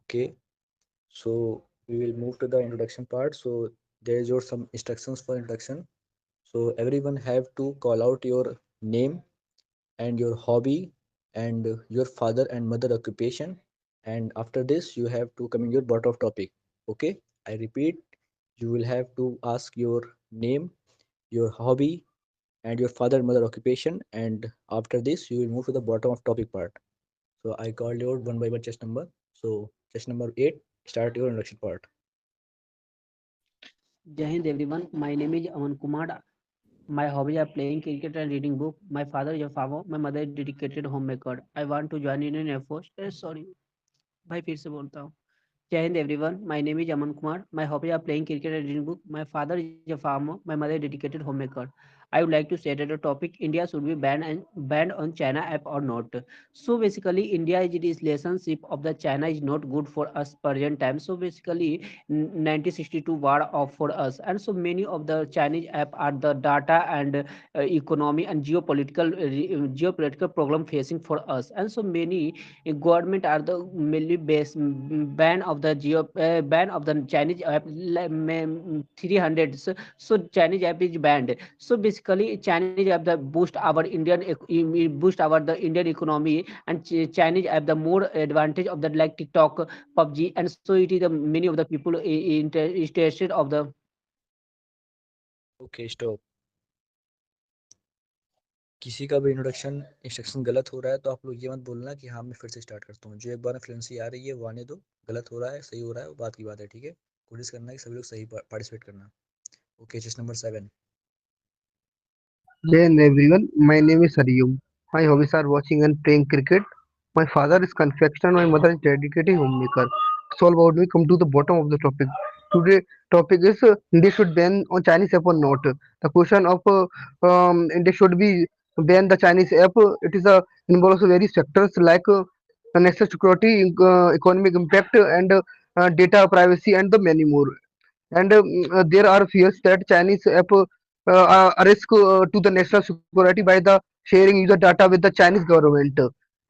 Okay, so we will move to the introduction part. So there is your some instructions for introduction. So everyone have to call out your name and your hobby and your father and mother occupation. And after this, you have to come in your bottom of topic. Okay, I repeat, you will have to ask your name, your hobby, and your father and mother occupation. And after this, you will move to the bottom of topic part. So I called your one by one chess number. So chess number 8, start your introduction part. Jai Hind everyone. My name is Aman Kumar. My hobbies are playing cricket and reading book. My father is a farmer. My mother is dedicated homemaker. I want to join Indian Air Force. Sorry, भाई फिर से बोलता हूँ. Jai Hind everyone. My name is Aman Kumar. My hobbies are playing cricket and reading book. My father is a farmer. My mother is dedicated homemaker. I would like to say that the topic India should be banned on China app or not. So basically, India is this relationship of the China is not good for us present time. So basically, 1962 war off for us, and so many of the Chinese app are the data and economy and geopolitical problem facing for us, and so many government are the mainly base ban of the Chinese app 300. So Chinese app is banned. So basically Chinese app the boost our the Indian economy, and Chinese app the more advantage of that like TikTok, PUBG, and so it is the many of the people interested of the. Okay, stop. किसी का भी introduction instruction गलत हो रहा है तो आप लोग ये मत बोलना कि हाँ मैं फिर से स्टार्ट करता हूँ। जो एक बार में फ्लुएंसी आ रही है वो आने दो। गलत हो रहा है सही हो रहा है वो बात की बात है, ठीक है। कोशिश करना है कि सभी लोग सही पार्टिसिपेट करना। Okay, chess number 7। Hey everyone, my name is Hariom. My hobbies are watching and playing cricket. My father is confectioner, my mother is dedicated homemaker. It's all about me. Come to the bottom of the topic. Today topic is India should ban on Chinese app or not. The question of India should be ban the Chinese app. It is involves various factors like national security, economic impact, and data privacy, and the many more. And there are fears that Chinese app are a risk to the national security by the sharing user data with the Chinese government.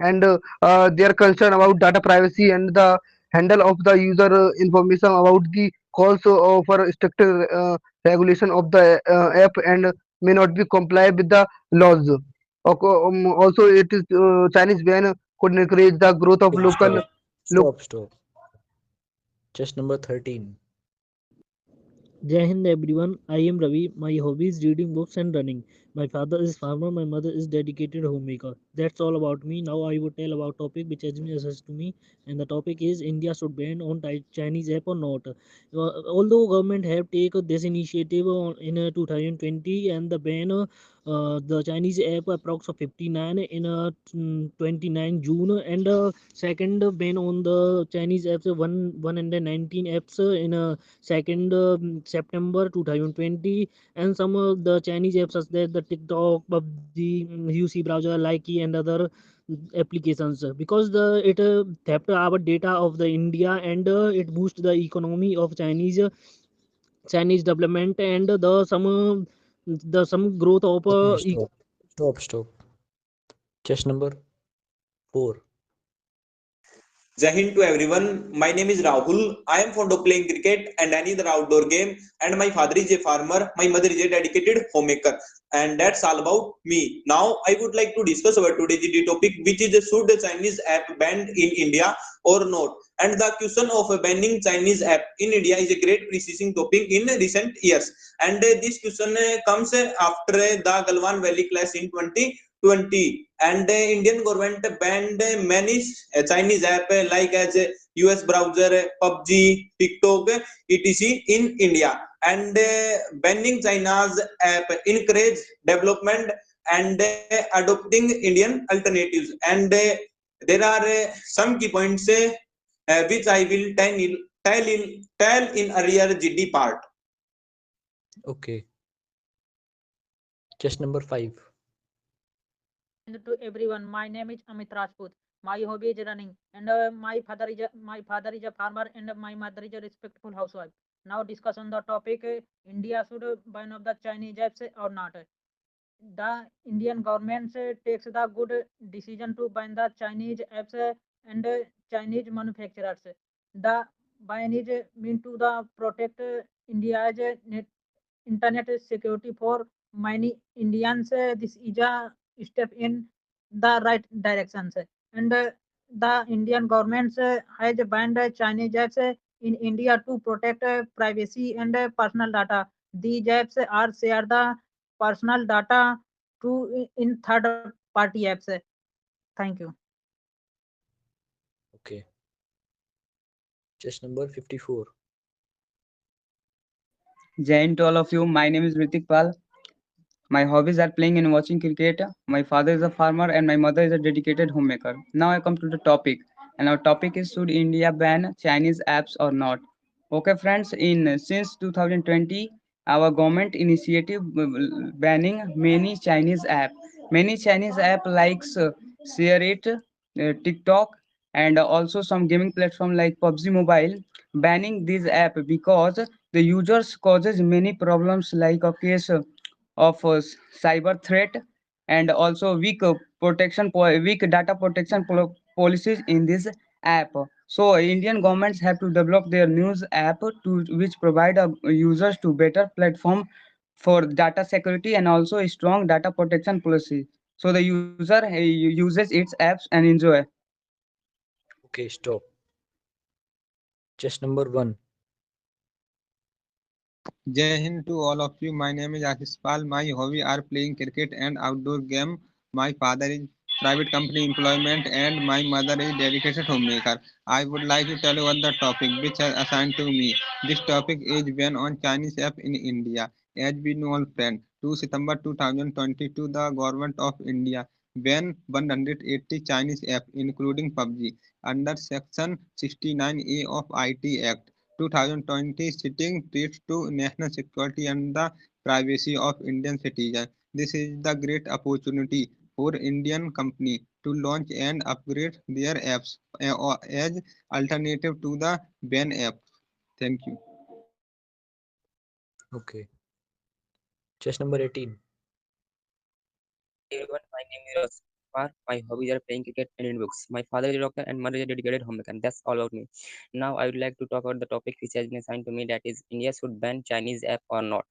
And they are concerned about data privacy and the handle of the user information about the calls for stricter regulation of the app and may not be comply with the laws. Also, it is Chinese ban could encourage the growth of local. Stop, stop, stop. Chess number 13. Jai Hind everyone, I am Ravi. My hobby is reading books and running. My father is farmer, my mother is dedicated homemaker. That's all about me. Now I will tell about topic which has been asked to me, and the topic is India should ban on Chinese app or not. Although government have taken this initiative in 2020 and the ban the Chinese app approx of 59 in 29 June, and second ban on the Chinese apps 119 apps in second September 2020, and some of the Chinese apps such as the TikTok, PUBG, UC browser, Likey, and other applications, because the it theft our data of the India, and it boost the economy of Chinese development, and the some growth of Okay, stop. Stop, stop. Chess number 4. Jai Hind to everyone. My name is Rahul. I am fond of playing cricket and any other outdoor game. And my father is a farmer. My mother is a dedicated homemaker. And that's all about me. Now I would like to discuss our today's topic, which is should the Chinese app banned in India or not? And the question of banning Chinese app in India is a great preceding topic in recent years. And this question comes after the Galwan Valley clash in 2020, and the Indian government banned many Chinese app like as US browser, PUBG, TikTok, etc. in India. And banning China's app encourage development and adopting Indian alternatives. And there are some key points which I will tell in earlier GD part. Okay. Chess number 5. And to everyone, my name is Amit Rajput. My hobby is running, and my father is a farmer, and my mother is a respectful housewife. Now discuss on the topic: India should ban of the Chinese apps or not. The Indian government takes the good decision to ban the Chinese apps and Chinese manufacturers. The ban is meant to the protect India's internet security for many Indians. This is a step in the right direction, and the Indian government has banned Chinese apps in India to protect privacy and personal data. These apps are share the personal data to in third party apps. Thank you. Okay. Chess number 54. Jai Hind to all of you. My name is Ritik Pal. My hobbies are playing and watching cricket. My father is a farmer and my mother is a dedicated homemaker. Now I come to the topic, and our topic is should India ban Chinese apps or not? Okay, friends. In since 2020, our government initiative banning many Chinese app. Many Chinese app likes Share It, TikTok, and also some gaming platform like PUBG Mobile. Banning these app because the users causes many problems like a case of cyber threat and also weak data protection policies in this app. So Indian governments have to develop their news app to which provide users to better platform for data security and also a strong data protection policy, so the user uses its apps and enjoy. Okay, stop. Chess number 1. Jai Hind to all of you. My name is Ashish Pal. My hobby are playing cricket and outdoor game. My father is private company employment and my mother is dedicated homemaker. I would like to tell you what the topic which is assigned to me. This topic is ban on Chinese app in India. As we know, all friend, 2 September 2022, the government of India banned 180 Chinese app including PUBG under section 69A of IT Act 2020, sitting threats to national security and the privacy of Indian citizens. This is the great opportunity for Indian company to launch and upgrade their apps as alternative to the ban app. Thank you. Okay. Chess number 18. Everyone, my name is Raj Kumar. My hobbies are playing cricket and reading books. My father is a doctor and mother is a dedicated homemaker. That's all about me. Now I would like to talk about the topic which has been assigned to me, that is India should ban Chinese app or not.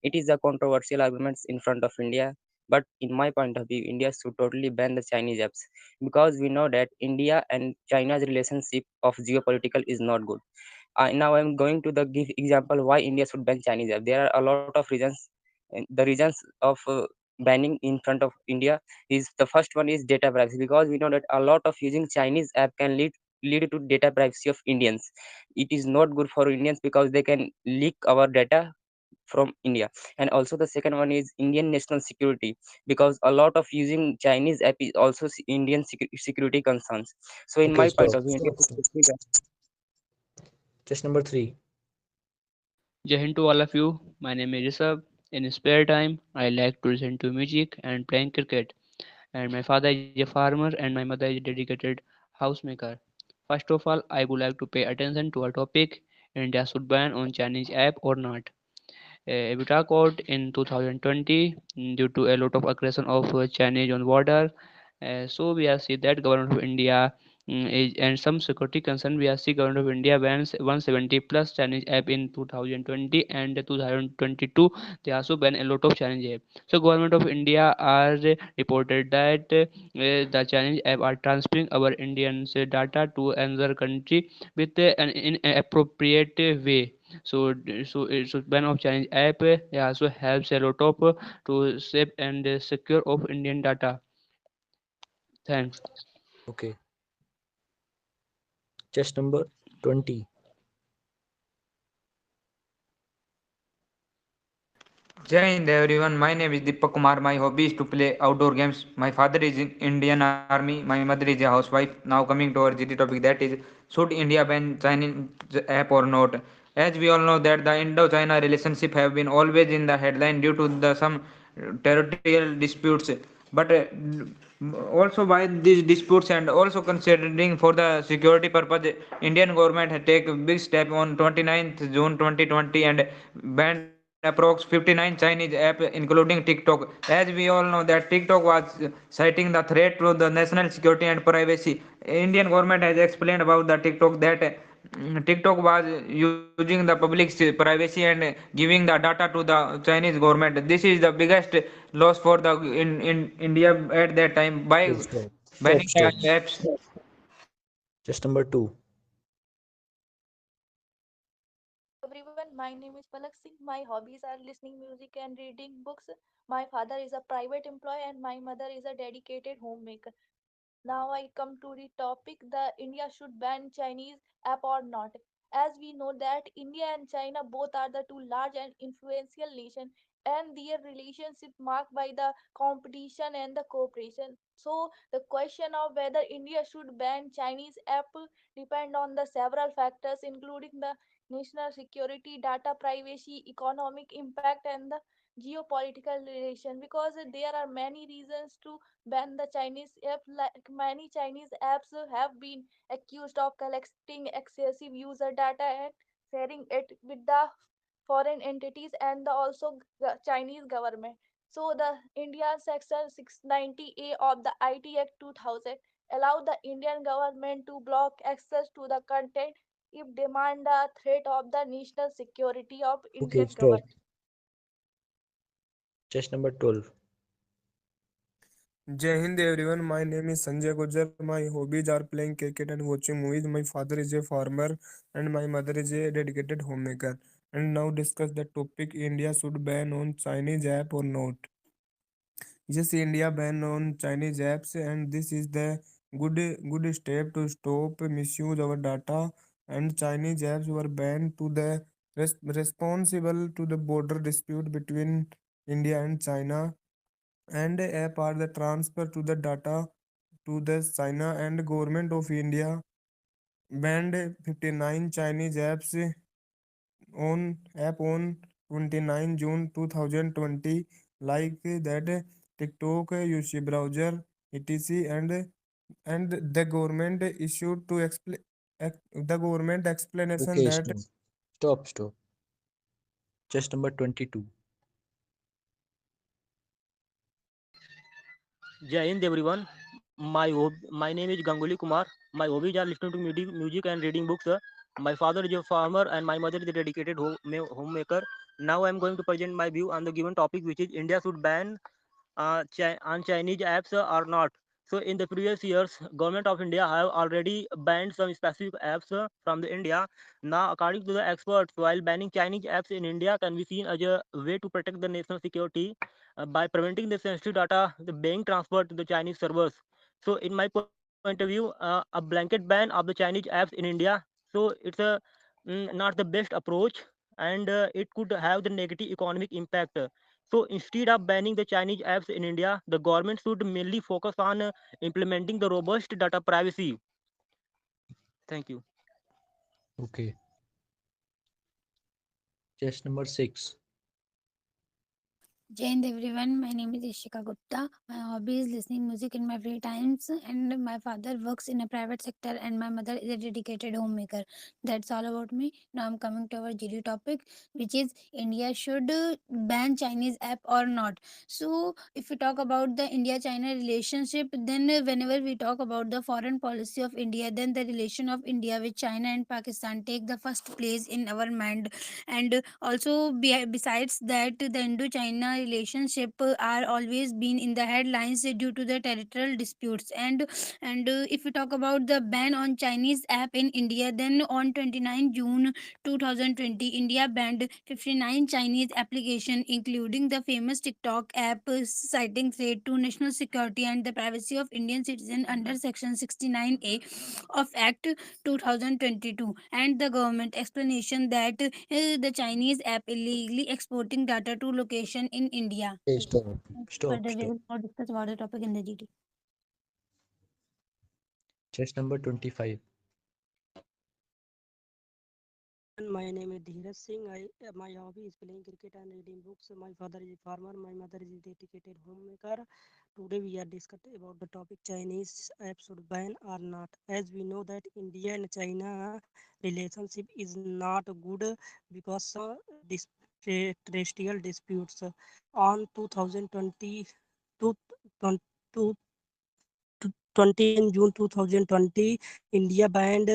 It is a controversial argument in front of India, but in my point of view, India should totally ban the Chinese apps because we know that India and China's relationship of geopolitical is not good. Now I'm going to the give example why India should ban Chinese app. There are a lot of reasons. And the reasons of banning in front of India is, the first one is data privacy, because we know that a lot of using Chinese app can lead to data privacy of Indians. It is not good for Indians because they can leak our data from India. And also the second one is Indian national security, because a lot of using Chinese app is also Indian security concerns. So in Okay, my point stop. of view, India should totally ban. Chess number 3. Jai Hind to all of you. My name is Rishabh. In spare time, I like to listen to music and playing cricket. And my father is a farmer and my mother is a dedicated housemaker. First of all, I would like to pay attention to a topic: India should ban on Chinese app or not. We talk about in 2020 due to a lot of aggression of Chinese on border. So we have seen that government of India and some security concern. We have seen government of India bans 170 plus Chinese app in 2020 and 2022. They also ban a lot of Chinese app. So government of India are reported that the Chinese app are transferring our Indians data to another country with an inappropriate way. So ban of Chinese app also helps a lot of to save and secure of Indian data. Thanks. Okay. Chess number 20. Jai Hind everyone, my name is Deepak Kumar. My hobby is to play outdoor games. My father is in Indian Army, my mother is a housewife. Now coming to our GT topic, that is, should India ban Chinese app or not? As we all know that the Indo-China relationship have been always in the headline due to the some territorial disputes. But also by these disputes and also considering for the security purpose, Indian government had taken a big step on 29th June 2020 and banned approx 59 Chinese app including TikTok. As we all know that TikTok was citing the threat to the national security and privacy. Indian government has explained about the TikTok that TikTok was using the public's privacy and giving the data to the Chinese government. This is the biggest loss for the in India at that time by Okay, stop. Stop, banning the stop. apps. Just number two. Everyone, my name is Palak Singh. My hobbies are listening music and reading books. My father is a private employee and my mother is a dedicated homemaker. Now I come to the topic the India should ban Chinese app or not. As we know that India and China both are the two large and influential nations and their relationship marked by the competition and the cooperation. So the question of whether India should ban Chinese app depend on the several factors including the national security, data privacy, economic impact and the geopolitical relation because there are many reasons to ban the Chinese app. Like many Chinese apps have been accused of collecting excessive user data and sharing it with the foreign entities and the also Chinese government. So the Indian section 690A of the IT Act 2000 allow the Indian government to block access to the content if demand a threat of the national security of Okay, Indian stop. government. Just number 12. Jai Hind everyone, my name is Sanjay Gujjar. My hobbies are playing cricket and watching movies. My father is a farmer and my mother is a dedicated homemaker. And now discuss the topic India should ban on Chinese app or not. Yes, India ban on Chinese apps and this is the good step to stop misuse our data and Chinese apps were banned to the responsible to the border dispute between India and China and app are the transfer to the data to the China and government of India banned 59 Chinese apps on app on 29 June 2020 like that TikTok, UC browser, etc. And the government issued to explain the government explanation Okay, that stop. Stop, stop. Just number 22. Jai Hind everyone. My name is Ganguly Kumar. My hobbies are listening to music and reading books. My father is a farmer and my mother is a dedicated homemaker. Now I am going to present my view on the given topic, which is India should ban on Chinese apps or not. So in the previous years, government of India have already banned some specific apps from the India. Now, according to the experts, while banning Chinese apps in India can be seen as a way to protect the national security by preventing the sensitive data being transferred to the Chinese servers. So in my point of view, a blanket ban of the Chinese apps in India, so it's a not the best approach, and it could have the negative economic impact. So instead of banning the Chinese apps in India, the government should mainly focus on implementing the robust data privacy. Thank you. Okay. Just number 6. Jai Hind everyone, my name is Ishika Gupta. My hobby is listening music in my free times and my father works in a private sector and my mother is a dedicated homemaker. That's all about me. Now I'm coming to our GD topic which is India should ban Chinese app or not. So if we talk about the India-China relationship, then whenever we talk about the foreign policy of India, then the relation of India with China and Pakistan take the first place in our mind. And also besides that, the Indo-China relationship are always been in the headlines due to the territorial disputes. And if we talk about the ban on Chinese app in India, then on 29 June 2020 India banned 59 Chinese application including the famous TikTok app, citing threat to national security and the privacy of Indian citizen under section 69A of Act 2022, and the government explanation that the Chinese app illegally exporting data to location in India. Okay, stop. Stop, Further, we stop. will now discuss about the topic in the GT. Just number 25. My name is Dheeraj Singh. My hobby is playing cricket and reading books. My father is a farmer. My mother is a dedicated homemaker. Today we are discussing about the topic Chinese apps should ban or not. As we know that India and China relationship is not good because terrestrial disputes. On 2020, 20 June 2020, India banned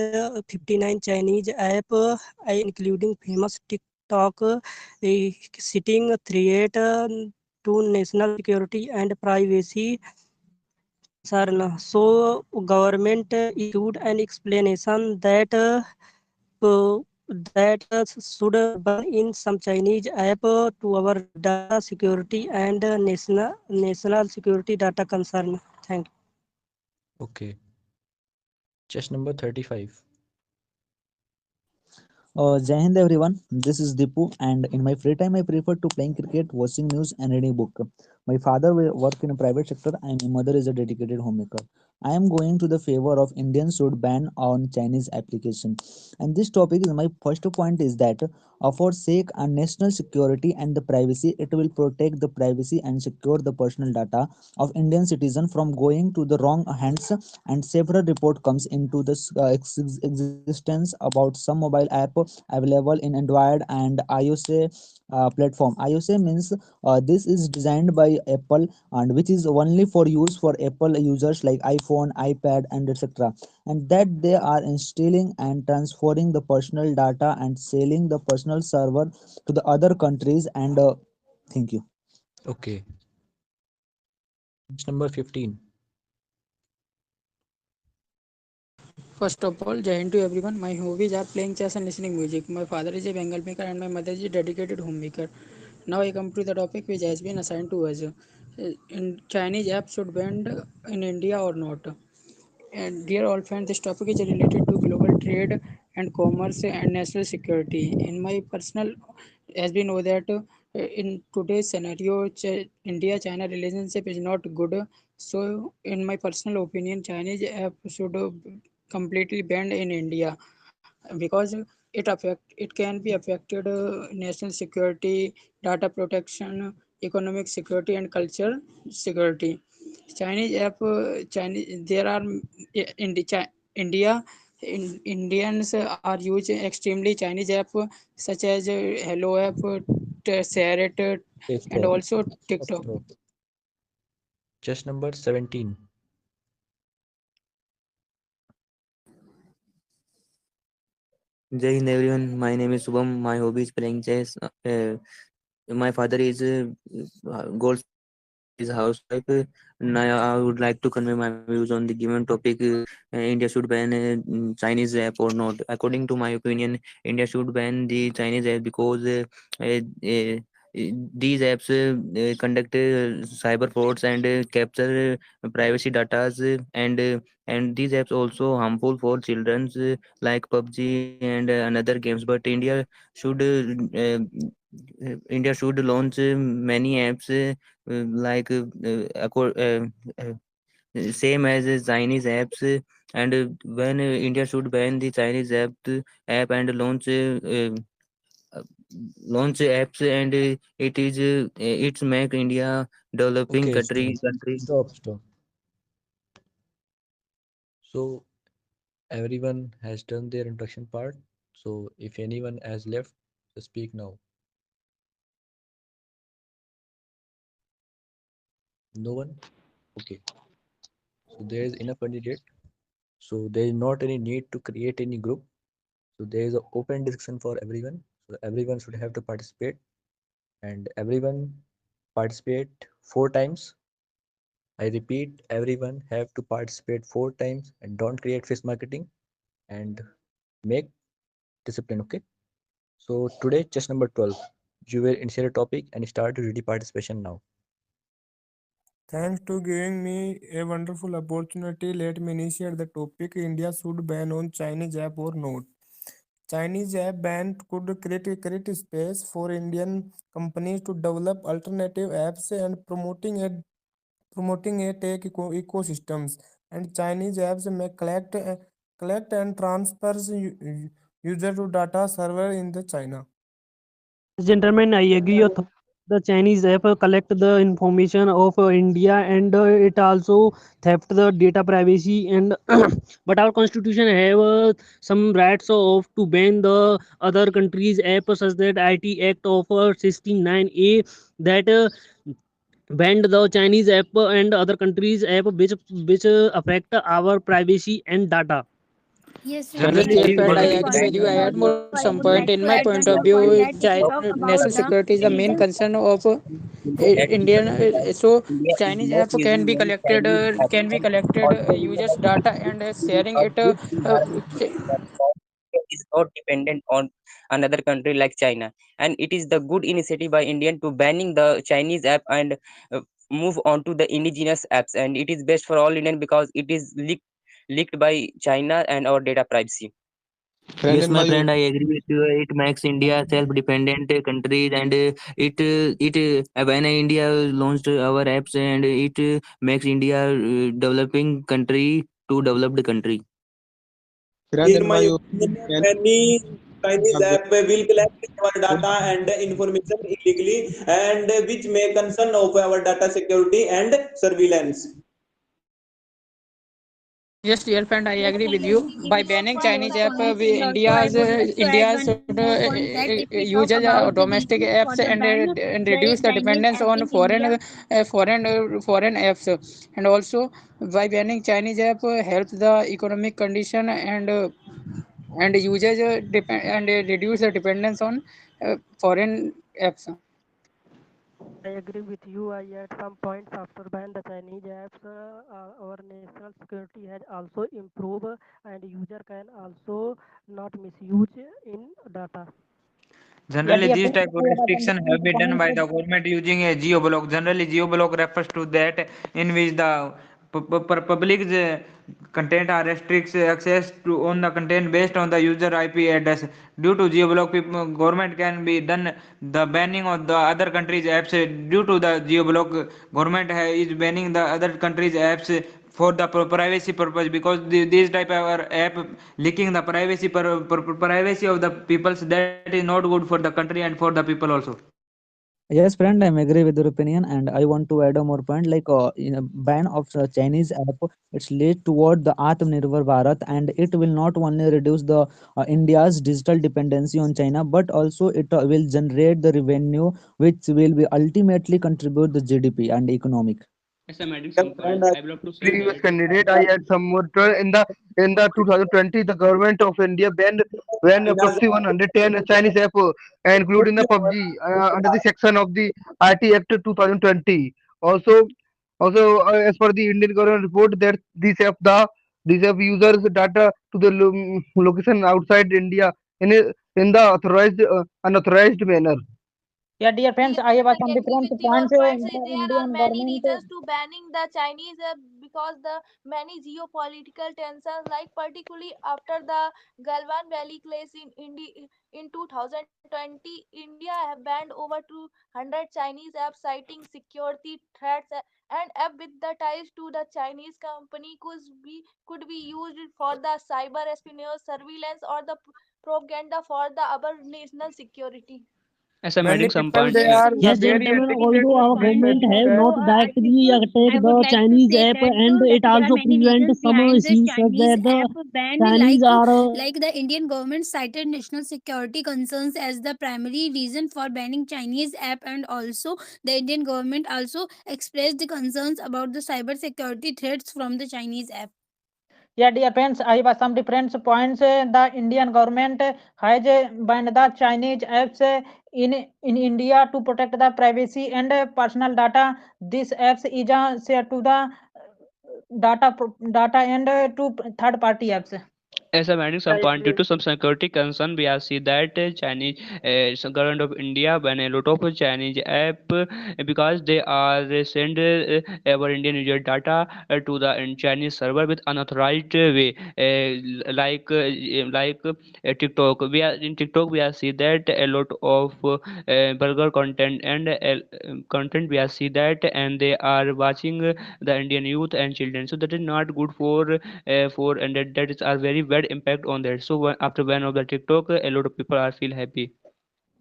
59 Chinese app, including famous TikTok, citing threat to national security and privacy concern. So, government issued an explanation that should ban in some Chinese app to our data security and national security data concern. Thank you. Okay. Chess number 35. Jai Hind everyone, this is Dipu, and in my free time I prefer to playing cricket, watching news, and reading book. My father will work in a private sector, and my mother is a dedicated homemaker. I am going to the favor of Indian should ban on Chinese application, and this topic is my first point is that for sake and national security and the privacy, it will protect the privacy and secure the personal data of Indian citizen from going to the wrong hands. And several report comes into this existence about some mobile app available in Android and iOS platform. iOS means this is designed by Apple and which is only for use for Apple users like iPhone, iPad, and etc. And that they are installing and transferring the personal data and selling the personal server to the other countries. And thank you. Okay. Chess number 15. First of all, Jai Hind to everyone. My hobbies are playing chess and listening music. My father is a Bengal maker and my mother is a dedicated homemaker. Now I come to the topic which has been assigned to us. In Chinese apps should banned in India or not? And dear all friends, this topic is related to global trade and commerce and national security. In my personal, as we know that in today's scenario, India-China relationship is not good. So, in my personal opinion, Chinese app should completely banned in India because it can be affected national security, data protection, economic security, and cultural security. Chinese app, Chinese there are in the India. Indians are using extremely Chinese app such as Hello app, Share it, Okay, and stop. also Stop, TikTok. stop. Chess number 17. Jai Hind everyone, my name is Subham. My hobby is playing chess. My father is goldsmith and my mother is a housewife. Now I would like to convey my views on the given topic. India should ban Chinese app or not? According to my opinion, India should ban the Chinese app because these apps conduct cyber frauds and capture privacy data, and these apps also harmful for children like PUBG and another games. But India should launch many apps like same as Chinese apps, and when India should ban the Chinese app and uh, launch apps, and it is it's make India developing Okay, country. stop, stop. So everyone has done their introduction part. So if anyone has left, just speak now. No one? Okay. So there is enough candidate. So there is not any need to create any group. So there is an open discussion for everyone. So everyone should have to participate, and everyone participate 4 times. I repeat, everyone have to participate 4 times and don't create face marketing and make discipline. Okay. So today, chess number 12. You will initiate a topic and start your ready participation now. Thanks to giving me a wonderful opportunity. Let me initiate the topic. India should ban on Chinese app or not. Chinese app ban could create space for Indian companies to develop alternative apps and promoting a tech ecosystems. And Chinese apps may collect and transfers user to data server in the China. Gentlemen, I agree your the Chinese app collect the information of India and it also theft the data privacy and but our constitution have some rights of to ban the other countries app such that IT Act of 69A that banned the Chinese app and other countries app which affect our privacy and data. Yes, Generally, Ritik, Yes, I these dear agree friend, with I your policies agree with point, you. ban I and add more also I some would point. like In to my add point one of more point view, that if we talk about national the security is the main reasons. concern of India that is Indian. So India is Chinese not app using many Chinese apps can be and collected also we users have data and sharing a it. good environment platform is not dependent on another country like China. And it is the good initiative by Indian to banning the Chinese app and move on to the indigenous apps. And it is best for all Indian because it is leaked by China and our data privacy. Friend, Yes, in my my friend, I agree with you. It makes India self-dependent country, and it when India launched our apps, and it makes India developing country to developed country. friend, In in my my opinion, many Chinese opinion, app will collect our data and information illegally, and which may concern of our data security and surveillance. Yes, dear friend, I Yes, agree I with you. agree By with your banning both Chinese app, points, we and also I India's would like to add India one should more point that if we talk uses about the domestic reasons for apps the ban, and the reduce the Chinese dependence app on in India. foreign apps. And also, by banning Chinese app, helps the economic condition and users depend and reduce the dependence on foreign apps. I agree with you. I add some points after ban the Chinese apps. Our national security has also improved, and user can also not misuse in data. Yeah, Generally, dear these friend, type of I have some restrictions have different been done by points. the government using a geoblock. Generally, geoblock refers to that in which the public content are restricts access to on the content based on the user IP address. Due to geoblock, people, government can be done the banning of the other countries' apps. Due to the geoblock, government is banning the other countries' apps for the privacy purpose, because these type of app leaking the privacy of the peoples, that is not good for the country and for the people also. Yes, friend, I'm agree with your opinion, and I want to add a more point. Like in a ban of Chinese app, it's lead toward the Atmanirbhar Bharat, and it will not only reduce the India's digital dependency on China, but also it will generate the revenue, which will be ultimately contribute the GDP and economic. Yes, I'm adding Yes, some and points. I would love to say previous that. candidate, I had some more in the 2020, the government of India banned approximately 110 Chinese app, including the PUBG, under the section of the IT Act 2020. Also, as per the Indian government report, that these app users data to the location outside India in the authorized unauthorized manner. Yeah, dear friends, Yes, I have I some agree different with your points. points. The There are Indian many government. reasons to banning the Chinese because the many geopolitical tensions, like particularly after the Galwan Valley clash in India in 2020, India have banned over 200 Chinese apps citing security threats, and app with the ties to the Chinese company could be used for the cyber espionage, surveillance, or the propaganda for the our national security. Yes, I'm many adding some people points they here. are Yes, very gentlemen, addicted although to our some government Facebook have app. not I directly people I attacked would the like to Chinese say app, that and it there are also many prevent reasons some behind this issues such Chinese that the app ban. Chinese are Like the Indian government cited national security concerns as the primary reason for banning Chinese app, and also the Indian government also expressed the concerns about the cyber security threats from the Chinese app. Yeah, dear friends, I have some different points. The Indian government has banned the Chinese apps in India to protect the privacy and personal data. These apps is shared to the data and to third party apps. As I'm adding some I point, due agree. to some security concern, we have seen that Chinese government of India ban a lot of Chinese app because they are send our Indian user data to the Chinese server with unauthorized way, TikTok. We are in TikTok. We have seen that a lot of vulgar content and content. We have seen that, and they are watching the Indian youth and children. So that is not good for and that is a very bad impact on that. So after ban of the TikTok, a lot of people are feel happy.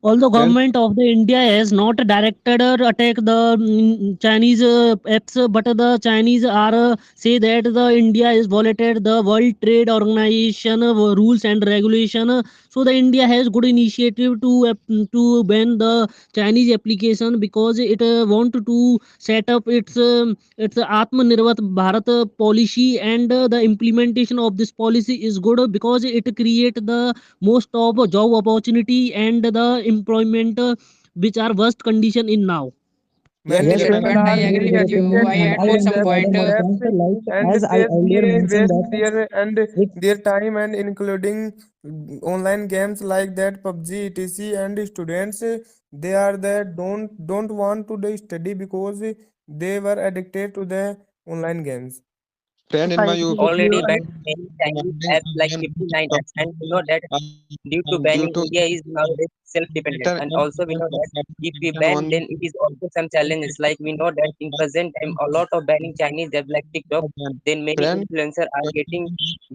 Although Then government of the India has not directed or attack the Chinese apps, but the Chinese are say that the India is violated the World Trade Organization rules and regulation. So the India has good initiative to ban the Chinese application because it want to set up its Atmanirbhar Bharat policy, and the implementation of this policy is good because it create the most of job opportunity and the employment which are worst condition in now. many Yes, people friend, are I agree with using your opinion, and I Indian want to add apps on more apps points. Like and as I earlier they mentioned waste that and it, their time and including online games like that PUBG etc. And students they are that don't want to they study because they were addicted to the online games. Friend, yes, in I my agree with opinion, you. already banned many Chinese apps like 59 apps, and we know that due to due banning, to India is nowadays self-dependent. better And and also we know that if we application ban, on then it is also some challenges. Like we know that in present time, a lot of banning Chinese apps like TikTok, then many friend. influencers are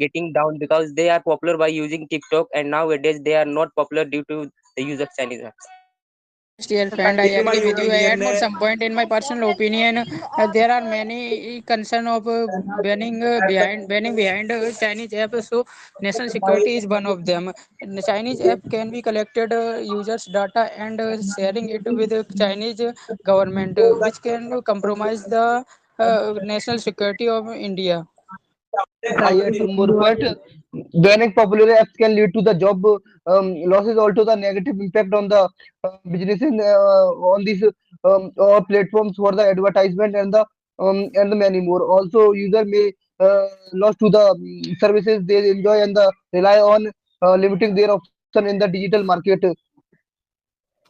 getting down because they are popular by using TikTok, and nowadays they are not popular due to the use of Chinese apps. Yes, dear friend, I In my agree with you. I add opinion, more some point in my personal opinion. There are many concern of banning behind Chinese apps. So national security is one of them. And the Chinese app can be collected users data and sharing it with the Chinese government, which can compromise the national security of India. Yes, I I agree add with some more you. point. Banning popular apps can lead to the job losses, also the negative impact on the business on these platforms for the advertisement and the many more. Also, user may lost to the services they enjoy and the rely on limiting their option in the digital market.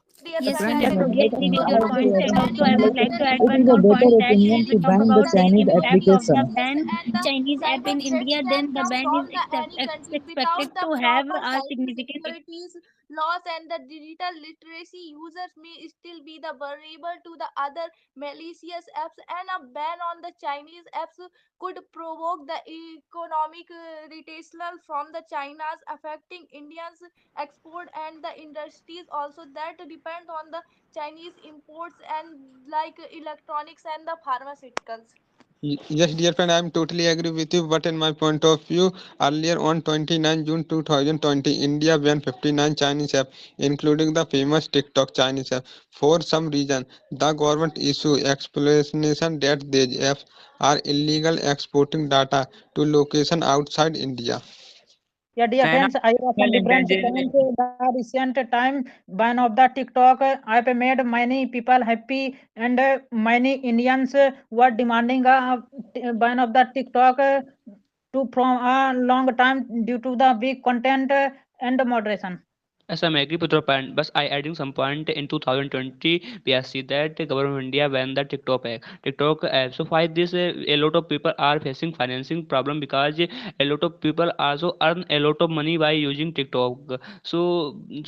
Yes, dear Yes, friend, friend, I I Friend, agree totally with agree you. with I your want to points, add and on also I point would like like to add it one is a more better point that opinion if we to talk ban the about the Chinese impact of the application. ban And the Chinese app in cyber threats India, can then the come ban is from the any country expected without the to have proper a cyber significant securities laws and the digital literacy. Users may still be the vulnerable to the other malicious apps, and a ban on the Chinese apps could provoke the economic retaliation from the China's affecting Indians export and the industries also that depend on the Chinese imports and like electronics and the pharmaceuticals. Yes, dear friend, I am totally agree with you. But in my point of view, earlier on 29 June 2020, India banned 59 Chinese apps, including the famous TikTok Chinese app. For some reason, the government issue explanation that these apps are illegal exporting data to location outside India. Yeah, dear China friends, I have some different advantage. points. The recent time ban of the TikTok app made many people happy, and many Indians were demanding a ban of the TikTok to from a long time due to the big content and moderation. Yes, I'm agree with your point, but I adding some point in 2020 we have seen that the government of India banned the TikTok app. TikTok app. So why this a lot of people are facing financing problem because a lot of people also earn a lot of money by using TikTok. So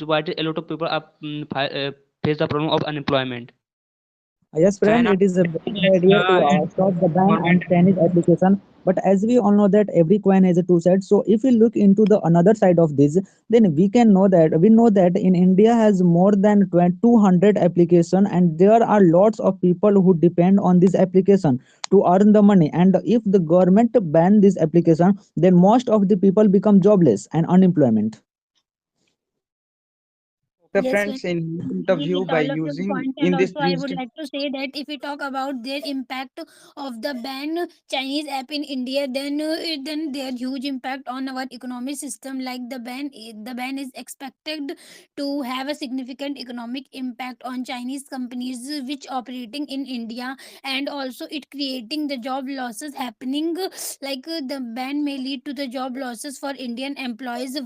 why a lot of people are face the problem of unemployment. Yes, friend, China it is a better idea to and stop the ban government. on Chinese application. But as we all know that every coin has a two sides. So if we look into the another side of this, then we know that in India has more than 200 application, and there are lots of people who depend on this application to earn the money. And if the government ban this application, then most of the people become jobless and unemployment. Okay, Yes, when friends, in my point of agree view, with by all of your using points, and in this also I would digital like to say that if we talk about their impact of the ban Chinese app in India, then their huge impact on our economic system. Like the ban is expected to have a significant economic impact on Chinese companies which operating in India, and also it creating the job losses happening. The ban may lead to the job losses for Indian employees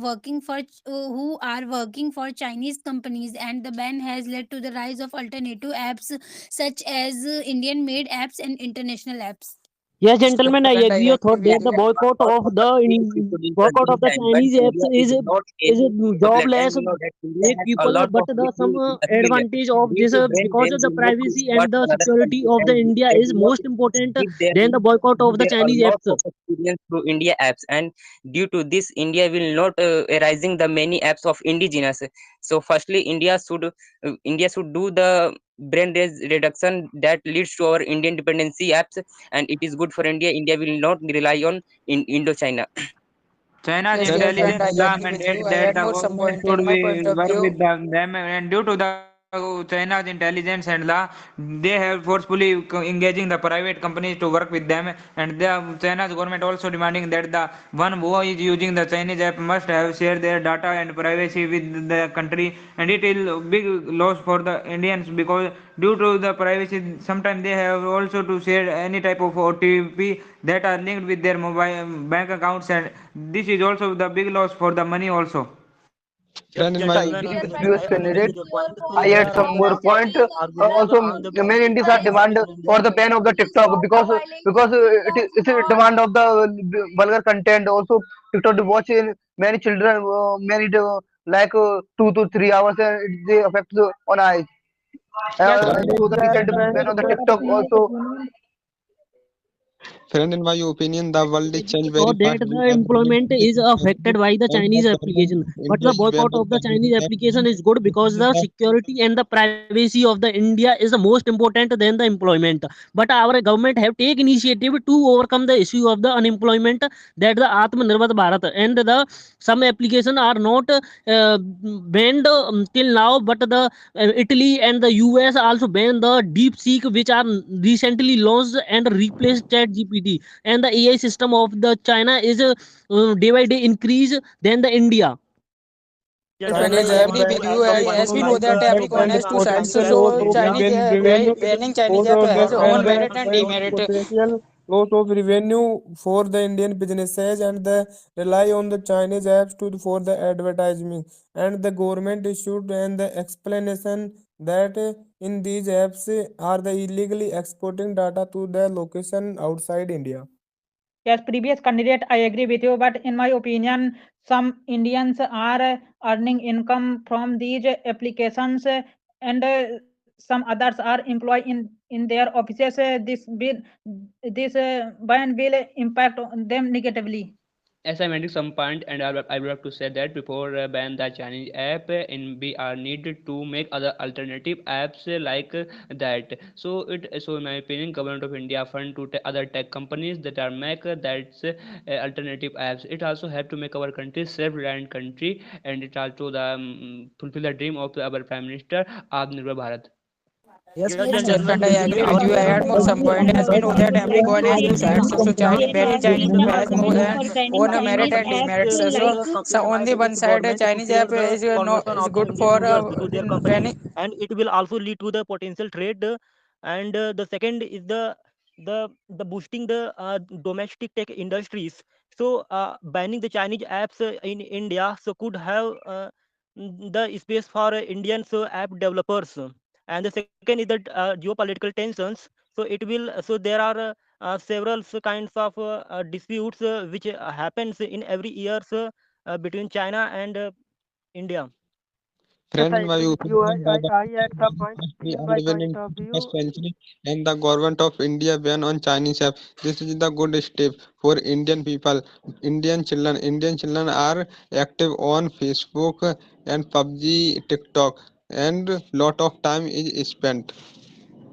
who are working for Chinese companies, and the ban has led to the rise of alternative apps such as Indian made apps and international apps. Yes, gentlemen, I agree your thought that the boycott All of of the us think we should in the boycott of the meantime, but Chinese apps India is not is any populate, and jobless, you know that India make has a people, lot but of the people some in the field. advantage of Due this to that, because they of the will not privacy export and to the another security country, of the and India they is will not most important give their than the boycott of the there are Chinese lots apps. of experience through India apps, and due to this, India will not arising the many apps of indigenous. So, firstly, India should do the brain reduction that leads to our Indian dependency apps, and it is good for India. India will not rely on in Indochina. China's Yes, dear friend, I intelligence law agree with you. mandate I that add the more some government point should in my point of work view. with them, and due to the China's intelligence and law, they have forcefully engaging the private companies to work with them, and China's government also demanding that the one who is using the Chinese app must have share their data and privacy with the country, and it is a big loss for the Indians because due to the privacy, sometimes they have also to share any type of OTP that are linked with their mobile bank accounts, and this is also the big loss for the money also. Yes, Friend, in my I gentlemen, agree Yes, with friend, previous I I agree candidate. with your your point. So I point. there add are some more Yes, point. actually, argument Also, on the many topic Indians are guys, demand in India. for the ban of the this TikTok was the because violation. It does it's a not. demand of the vulgar content. Also, TikTok to watch in many children many like 2 to 3 hours and they affect on eyes. Yes, So the yes, recent ban friend. on the There are TikTok some more also. opinions. friend, in my opinion, the world is changed So very that fast due the to employment is technology, affected by the and the Chinese government application, of but India the is boycott banning of the Chinese Chinese app, application and is good because Chinese the app. security and the privacy of the India is the most important than the employment. But our government have take initiative to overcome the issue of the unemployment, that the Atmanirbhar Bharat, and the some application are not banned till now, but the Italy and the US also banned the DeepSeek, which are recently launched and replaced ChatGPT, and the AI system of the China is day by day increase than the India. Yes, friend, I Chinese Gentlemen, I app agree want with to ban you. add some As point we also know like that reduce every the coin trade has and two sides. boycott potential of So loss of India. Chinese revenue banning Chinese for app has the own and merit and and demerit. potential loss of revenue for the Indian businesses and the rely on the Chinese apps to for the advertising and the government issued and the explanation that in these apps are the illegally exporting data to the location outside India. Yes, previous candidate, I agree with you, but in my opinion, some Indians are earning income from these applications, and some others are employed in their offices. This ban will impact on them negatively. As I mentioned some point, and I would have to say that before ban the Chinese app, in we are needed to make other alternative apps like that. So in my opinion, government of India fund to other tech companies that are make that's alternative apps. It also have to make our country self-reliant country, and it also the fulfill the dream of our Prime Minister Atmanirbhar Bharat. Yes, Yes, Yes, friend. dear In my friend, I gentlemen, agree opinion, with our you. I our add more government some should point. ban As we the know that Chinese every apps coin has two and sides. Chinese So companies Chinese should not has more use own a merit and demerits. So on the one side, Chinese app is no information is of the good Indian for users to their in company, banning. and it will also lead to the potential trade. And the second is the boosting the domestic tech industries. So banning the Chinese apps in India so could have the space for Indian app developers. And the second is the geopolitical tensions. So it will so there are several kinds of disputes which happens in every years between China and India. Yes, Friend, I in my agree with you. opinion, the I add some world point must be in my even point in of 21st view. century, and the government of India ban on Chinese app. This is the good step for Indian people. Indian children are active on Facebook and PUBG, TikTok, and lot of time is spent.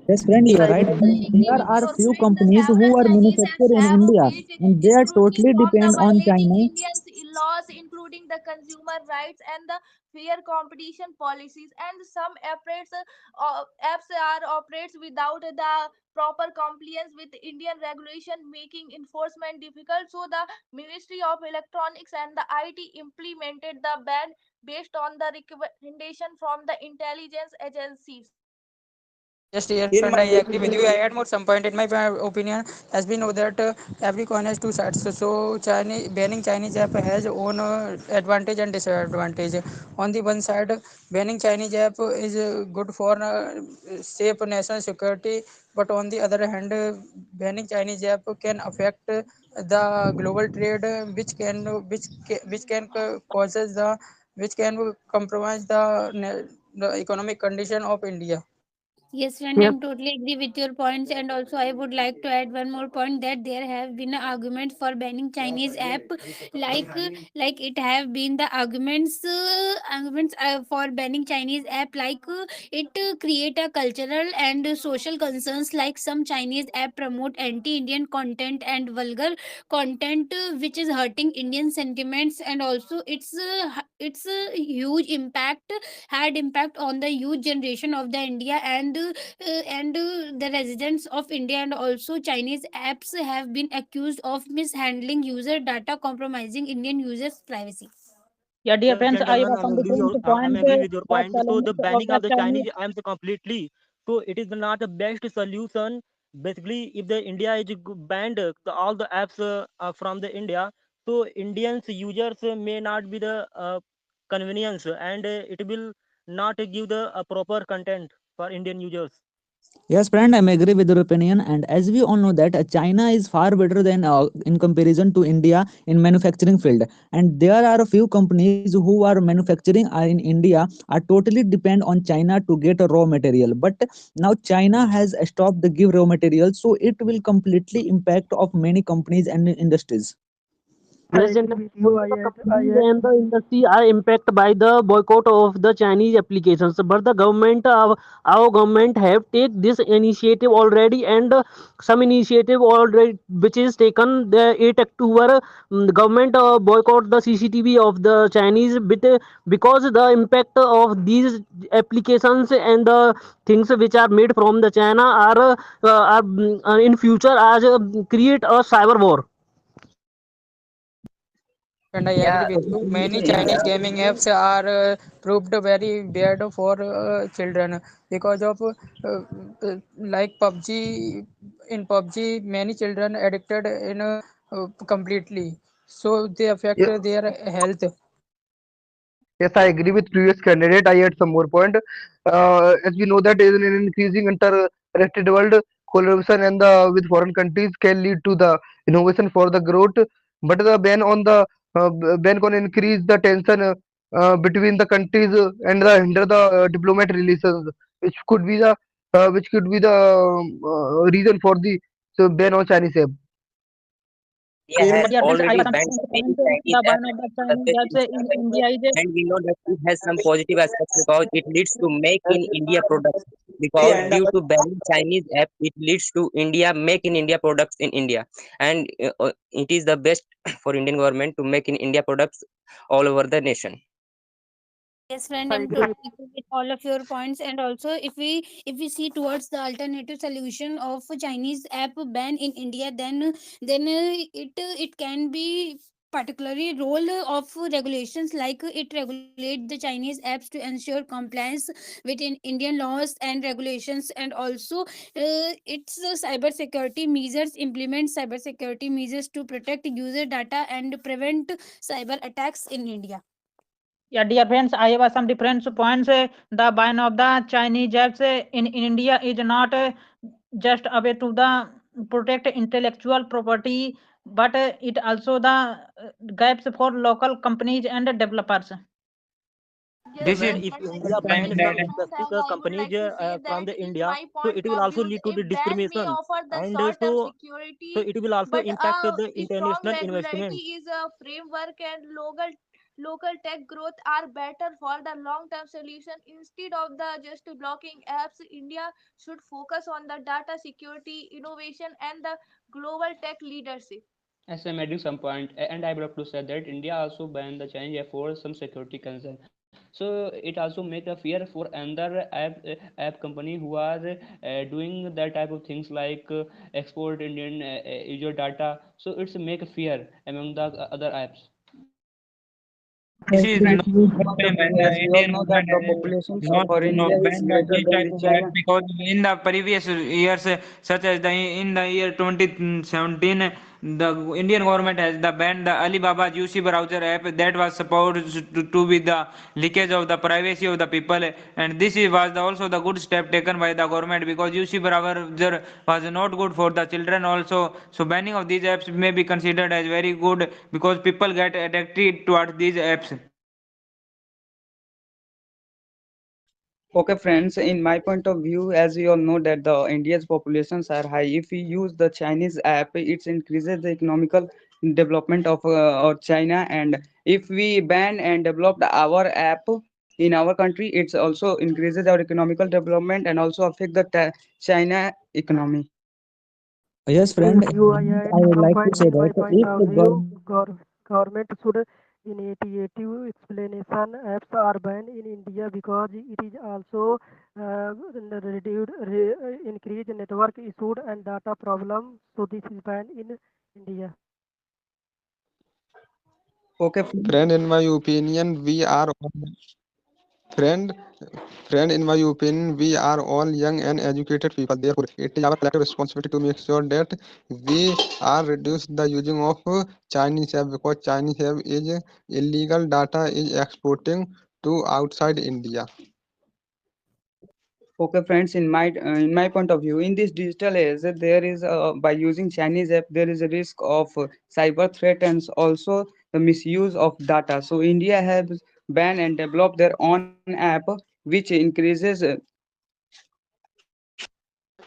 Yes, friend, you Yes, are I right. agree with you. There are few companies who are manufactured in India and they are Scrutiny totally from the depend on violating China. Indians' laws, including the consumer rights and the fair competition policies. And some apps are operates without the proper compliance with Indian regulation, making enforcement difficult. So the Ministry of Electronics and the IT implemented the ban based on the recommendation from the intelligence agencies. Yes, dear In friend, my I agree with you. I add more some point in my opinion. As we know that every coin has two sides. So Chinese banning Chinese app has own advantage and disadvantage. On the one side, banning Chinese app is good for safe national security but on the other hand, banning Chinese app can affect the global trade, which can causes the which can compromise the economic condition of India. Yes, friend, I'm totally agree with your points, and also I would like to add one more point that there have been arguments for banning Chinese app, like like it have been the arguments for banning Chinese app, like it create a cultural and social concerns, like some Chinese app promote anti-Indian content and vulgar content, which is hurting Indian sentiments, and also it's a huge impact had impact on the youth generation of the India and the residents of India, and also Chinese apps have been accused of mishandling user data, compromising Indian users' privacy. Yeah, dear friends, I Gentlemen, have some different I'm point agree with your that point. So the challenges of banning the of the Chinese. Chinese apps completely. So it is not the best solution. Basically, if the India is banned all the apps from the India, so Indians users may not be the convenience, and it will not give the proper content for Indian users. Yes, friend, I agree with your opinion. And as we all know that China is far better than in comparison to India in manufacturing field. And there are a few companies who are manufacturing in India are totally depend on China to get a raw material. But now China has stopped the give raw material, so it will completely impact of many companies and industries. Yes, gentlemen, most of the companies and the industry are impacted by the boycott of the Chinese applications. But the government, our government, have take this initiative already, and some initiative already which is taken the 8 October. The government boycott the CCTV of the Chinese bit, because the impact of these applications and the things which are made from the China are in future as create a cyber war. And I agree Yeah, with you. Many in Chinese India, gaming apps are proved very bad for children because of like PUBG. In PUBG, many children addicted in completely, so they affect Yeah. their health. Yes, I agree with previous candidate. I add some more point. As we know that in an increasing interacted world, collaboration and the with foreign countries can lead to the innovation for the growth. But the ban can increase the tension between the countries and the hinder the diplomatic relations, which could be the reason for the ban on Chinese app. India has Yeah, friends, I already have some banned different many point Chinese the ban apps of the for the Chinese best apps in infrastructure, India is and we know that it has some positive aspects because it leads to make in India products. Because And due to banning Chinese app, it leads to India make in India products in India, and it is the best for Indian government to make in India products all over the nation. Yes, friend, I I'm agree with totally agree with all of your points. And also, if we see towards the alternative solution of a Chinese app ban in India, then it can be particularly role of regulations, like it regulate the Chinese apps to ensure compliance with Indian laws and regulations, and also it's cyber security measures, implement cyber security measures to protect user data and prevent cyber attacks in India. Yeah, dear friends, I have some different points. The ban of the Chinese apps in India is not just a way to the protect intellectual property, but it also the gaps for local companies and developers. Yes, This is and if at the India same ban some point, specific I would companies like to say from that the in India, my so point it will of also view, lead to a the ban may discrimination, offer the and short-term so security, it will also but impact the a strong international regularity investment. is a framework, and local tech growth are better for the long-term solution. Instead of the just blocking apps, India should focus on the data security, innovation, and the global tech leadership. As I'm adding some point, and I would like to say that India also banned the Chinese app for some security concern. So it also make a fear for another app company who are doing that type of things like export Indian user data. So it's make a fear among the other apps. This is not first you. time when the As we all Indian know that government the populations not of the India is ban greater this than type the of app, China. because in the previous years, such as in the year 2017, the Indian government has the banned the Alibaba UC browser app that was supposed to be the leakage of the privacy of the people, and was also the good step taken by the government because UC browser was not good for the children also. So banning of these apps may be considered as very good because people get addicted towards these apps. Okay, friends, in my point of view, as we all know that the India's populations are high. If we use the Chinese app, it increases the economical development of China. And if we ban and develop our app in our country, it's also increases our economical development and also affect the China economy. Yes, friend. If In you the end, add I would some like to point say in my that point if of the view, government government should initiative explanation apps are banned in India because it is also increase network issues and data problem. So this is banned in India. Okay, Friend, in my opinion, we are friend. Friend, in my opinion, we are all young and educated people. Therefore, it is our collective responsibility to make sure that we are reduce the using of Chinese app because Chinese app is illegal data is exporting to outside India. Okay, friends, in my point of view, in this digital age, there is by using Chinese app, there is a risk of cyber threat and also the misuse of data. So India has banned and developed their own app, which increases.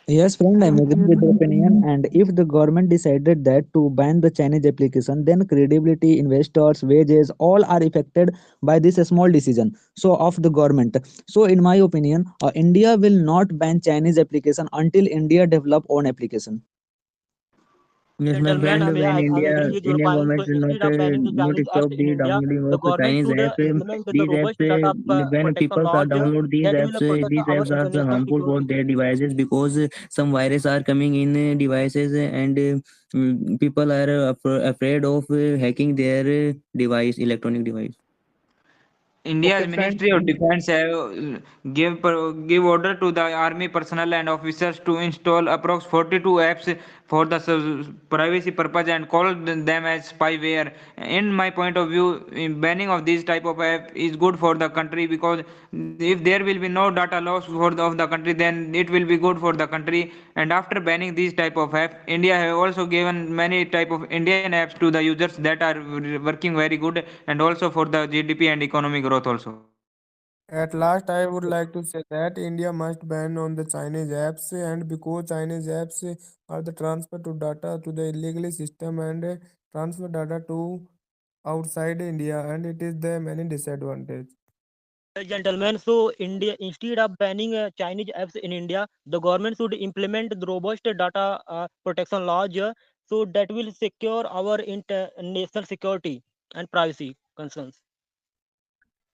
Yes, friend, I'm Yes, agreeing yes. with the opinion. And if the government decided that to ban the Chinese application, then credibility, investors, wages, all are affected by this small decision. So of the government. So in my opinion, India will not ban Chinese application until India develop own application. Yes, my Gentlemen, friend, when I'm India agreeing with your Indian point. government So will instead of banning the not Chinese stop apps in the India, downloading the of government Chinese should app, implement the these robust apps data when protection people are laws download these that will apps, protect these our apps are international harmful for security. their devices because some virus are coming in devices and people are afraid of hacking their electronic device. India's Okay, friends. Ministry of Defense have give order to the army personnel and officers to install approx 42 apps for the privacy purpose and call them as spyware. In my point of view, banning of these type of app is good for the country because if there will be no data loss of the country, then it will be good for the country. And after banning these type of app, India have also given many type of Indian apps to the users that are working very good and also for the GDP and economic growth also. At last, I would like to say that India must ban on the Chinese apps and because Chinese apps are the transfer to data to the illegally system and transfer data to outside India and it is the many disadvantage. Gentlemen, so India instead of banning Chinese apps in India, the government should implement the robust data protection laws so that will secure our national security and privacy concerns.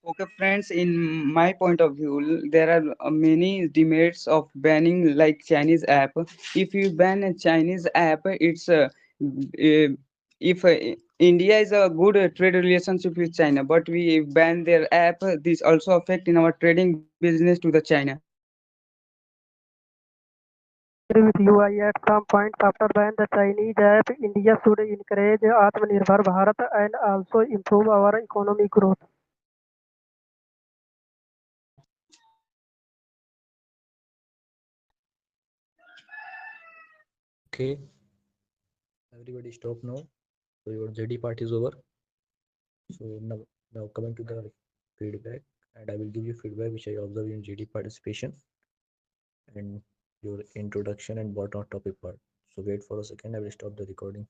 Okay, friends, in my point of view, there are many demerits of banning like Chinese app. If you ban a Chinese app, it's if India is a good trade relationship with China, but we ban their app, this also affect in our trading business to the China. Agree with you. I at some point after ban the Chinese app, India should encourage Atmanirbhar Bharat and also improve our economic growth. Okay, everybody stop now. So your JD part is over. So now coming to the feedback, and I will give you feedback which I observed in JD participation and your introduction and bottom topic part. So wait for a second. I will stop the recording.